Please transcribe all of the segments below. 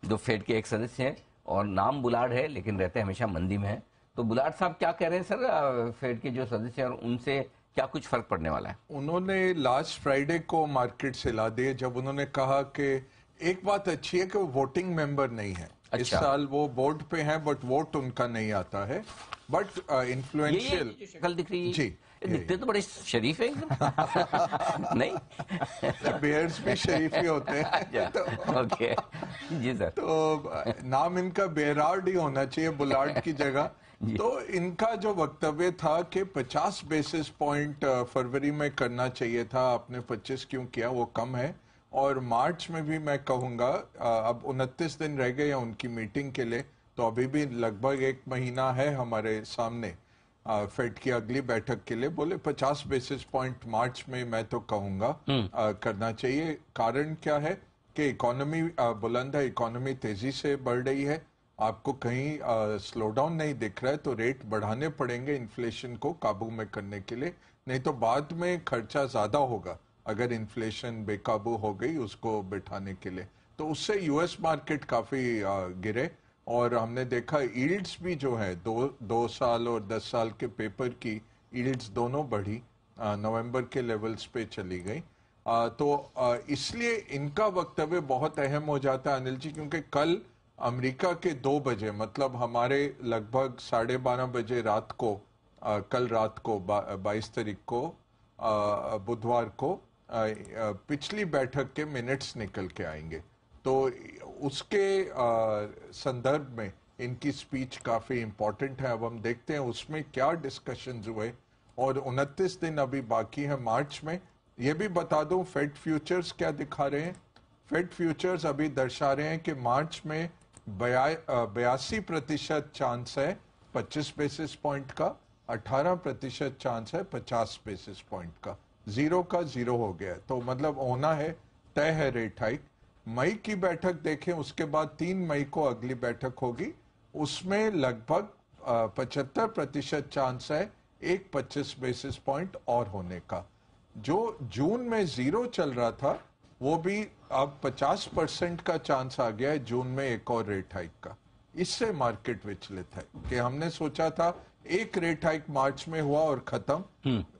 जो फेड के एक सदस्य हैं और नाम बुलार्ड है लेकिन रहते हमेशा मंदी में है। तो बुलार्ड साहब क्या कह रहे हैं सर, फेड के जो सदस्य हैं और उनसे क्या कुछ फर्क पड़ने वाला है? उन्होंने लास्ट फ्राइडे को मार्केट से ला दिए जब उन्होंने कहा कि एक बात अच्छी है कि वो वोटिंग मेंबर नहीं है। अच्छा। इस साल वो बोर्ड पे हैं बट वोट उनका नहीं आता है, बट इन्फ्लुएंशियल। ये शक्ल दिख रही है जी, दिखते तो बड़े शरीफ है एकदम नहीं? बेयर्स भी शरीफ ही होते हैं। तो ओके जी सर। तो नाम इनका बेरार्ड ही होना चाहिए बुलार्ड की जगह। तो इनका जो वक्तव्य था कि 50 बेसिस पॉइंट फरवरी में करना चाहिए था, आपने 25 क्यों किया, वो कम है। और मार्च में भी मैं कहूंगा, अब 29 दिन रह गए हैं उनकी मीटिंग के लिए, तो अभी भी लगभग 1 महीना है हमारे सामने फेड की अगली बैठक के लिए। बोले 50 बेसिस पॉइंट मार्च में मैं तो कहूंगा करना चाहिए। कारण क्या है कि इकोनॉमी बुलंद है, इकोनॉमी तेजी से बढ़ रही है, आपको कहीं स्लो डाउन नहीं दिख रहा है, तो रेट बढ़ाने पड़ेंगे इन्फ्लेशन को काबू में करने के लिए, नहीं तो बाद में खर्चा ज्यादा होगा अगर इन्फ्लेशन बेकाबू हो गई उसको बिठाने के लिए। तो उससे यूएस मार्केट काफी गिरे और हमने देखा यील्ड्स भी जो है 2 साल और 10 साल के पेपर की यील्ड्स दोनों बढ़ी, नवंबर के लेवल्स पे चली गई। तो इसलिए इनका वक्तव्य बहुत अहम हो जाता है अनिल जी, क्योंकि कल अमेरिका के 2 बजे, मतलब हमारे लगभग 12:30 बजे रात को, कल रात को 22 तारीख को, बुधवार को पिछली बैठक के मिनट्स निकल के आएंगे। तो उसके संदर्भ में इनकी स्पीच काफी इंपॉर्टेंट है। अब हम देखते हैं उसमें क्या डिस्कशंस हुए, और 29 दिन अभी बाकी है मार्च में। ये भी बता दूं फेड फ्यूचर्स क्या दिखा रहे हैं। फेड फ्यूचर्स अभी दर्शा रहे हैं कि मार्च में 82% चांस है 25 बेसिस पॉइंट का, 18% चांस है 50 बेसिस पॉइंट का, 0 का 0 हो गया। तो मतलब होना है, तय है रेट हाइक। मई की बैठक देखें, उसके बाद 3 मई को अगली बैठक होगी, उसमें लगभग 75% चांस है एक 25 बेसिस पॉइंट और होने का। जो जून में 0 चल रहा था वो भी अब 50% का चांस आ गया है जून में एक और रेट हाइक का। इससे मार्केट विचलित है कि हमने सोचा था एक रेट हाइक मार्च में हुआ और खत्म,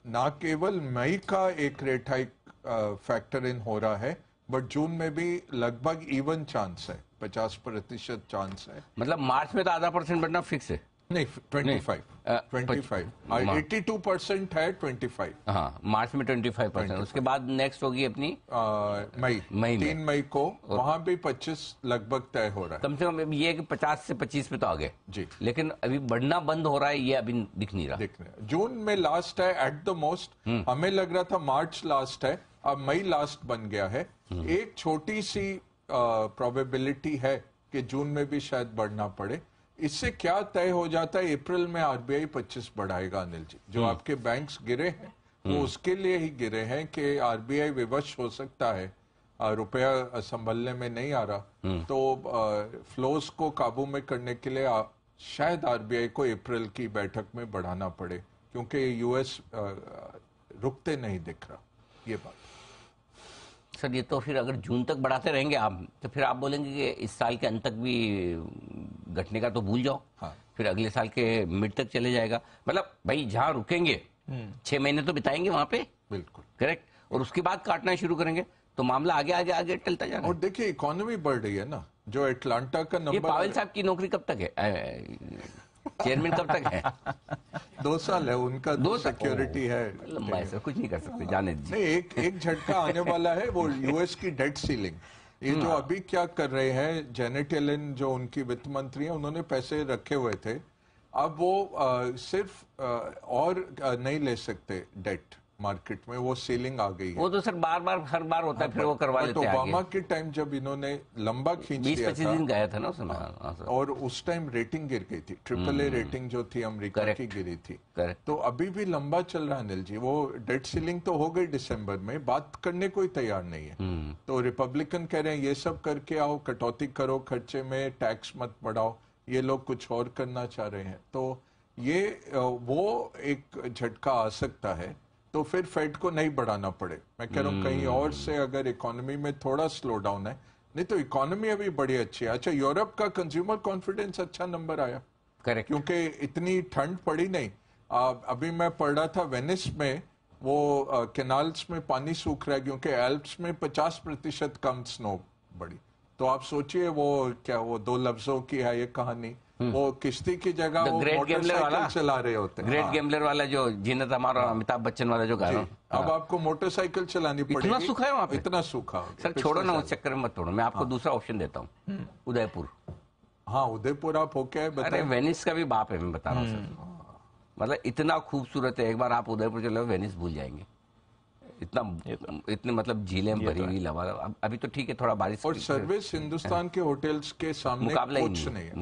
ना केवल मई का एक रेट हाइक फैक्टर इन हो रहा है, बट जून में भी लगभग इवन चांस है, 50% चांस है। मतलब मार्च में तो आधा % बढ़ना फिक्स है? नहीं, 25 82% है 25। हाँ, मार्च में 25%। उसके बाद नेक्स्ट होगी अपनी मई 3 मई को, वहां भी 25 लगभग तय हो रहा है। कम से कम ये कि 50 से 25 पे तो आ गए जी, लेकिन अभी बढ़ना बंद हो रहा है, ये अभी दिख नहीं रहा। जून में लास्ट है एट द मोस्ट। हमें लग रहा था मार्च लास्ट है, अब मई लास्ट बन गया है। एक छोटी सी प्रोबेबिलिटी है कि जून में भी शायद बढ़ना पड़े। इससे क्या तय हो जाता है, अप्रैल में आरबीआई 25 बढ़ाएगा अनिल जी। जो आपके बैंक्स गिरे हैं वो उसके लिए ही गिरे हैं कि आरबीआई विवश हो सकता है, रुपया संभलने में नहीं आ रहा, तो फ्लोस को काबू में करने के लिए शायद आरबीआई को अप्रैल की बैठक में बढ़ाना पड़े, क्योंकि यूएस रुकते नहीं दिख रहा। ये बात सर, ये तो फिर अगर जून तक बढ़ाते रहेंगे आप, तो फिर आप बोलेंगे कि इस साल के अंत तक भी घटने का तो भूल जाओ। हाँ। फिर अगले साल के मिड तक चले जाएगा। मतलब भाई जहां रुकेंगे 6 महीने तो बिताएंगे वहां पे, बिल्कुल करेक्ट, और उसके बाद काटना शुरू करेंगे तो मामला आगे आगे आगे टलता जाएगा। और देखिए इकोनॉमी बढ़ रही है ना, जो एटलांटा का नंबर। ये पावेल साहब की नौकरी कब तक है, चेयरमैन कब तक है? 2 साल है उनका, 2 सिक्योरिटी है। लंबा है सर, कुछ नहीं कर सकते, जाने दीजिए। नहीं, एक झटका आने वाला है, वो यूएस की डेट सीलिंग। ये जो अभी क्या कर रहे हैं जेनेट येलेन, जो उनकी वित्त मंत्री हैं, उन्होंने पैसे रखे हुए थे, अब वो सिर्फ और नहीं ले सकते डेट मार्केट में, वो सीलिंग आ गई है। वो तो सर बार बार हर बार होता है, फिर वो करवा लेते हैं। ओबामा के टाइम जब इन्होंने लंबा खींच लिया 20-25 दिन गया था ना उसमें। और उस टाइम रेटिंग गिर गई थी, AAA रेटिंग जो थी अमेरिका की गिरी थी। तो अभी भी लंबा चल रहा है अनिल जी। वो डेट सीलिंग तो हो गई दिसंबर में, बात करने कोई तैयार नहीं है। तो रिपब्लिकन कह रहे हैं ये सब करके आओ, कटौती करो खर्चे में, टैक्स मत बढ़ाओ। ये लोग कुछ और करना चाह रहे हैं। तो ये वो एक झटका आ सकता है, तो फिर फेड को नहीं बढ़ाना पड़े। मैं कह रहा हूँ कहीं और से अगर इकोनॉमी में थोड़ा स्लो डाउन है, नहीं तो इकोनॉमी अभी बड़ी अच्छी है। अच्छा, यूरोप का कंज्यूमर कॉन्फिडेंस अच्छा नंबर आया, करेक्ट, क्योंकि इतनी ठंड पड़ी नहीं। अभी मैं पढ़ रहा था वेनिस में वो कैनाल्स में पानी सूख रहा है क्योंकि एल्प्स में 50% कम स्नो पड़ी। तो आप सोचिए वो क्या, वो दो लफ्जों की है ये कहानी। वो किश्ती की जगह वो मोटरसाइकिल चला रहे होते हैं। ग्रेट गैम्बलर वाला जो जीनत अमर और अमिताभ बच्चन वाला जो गाना, अब आपको मोटरसाइकिल चलानी पड़ेगी। इतना सूखा है वहां पे, इतना सूखा हो गया। सर छोड़ो ना, उस चक्कर में मत तोड़ो। मैं आपको दूसरा ऑप्शन देता हूँ, उदयपुर। हाँ, उदयपुर आप होके आए, अरे वेनिस का भी बाप है, मैं बता रहा हूँ सर। मतलब इतना खूबसूरत है, एक बार आप उदयपुर चले वेनिस भूल जाएंगे। इतने मतलब झीलें भरी हुई लवा। अभी तो ठीक है, थोड़ा बारिश और सर्विस हिंदुस्तान के होटल्स के सामने कुछ नहीं है।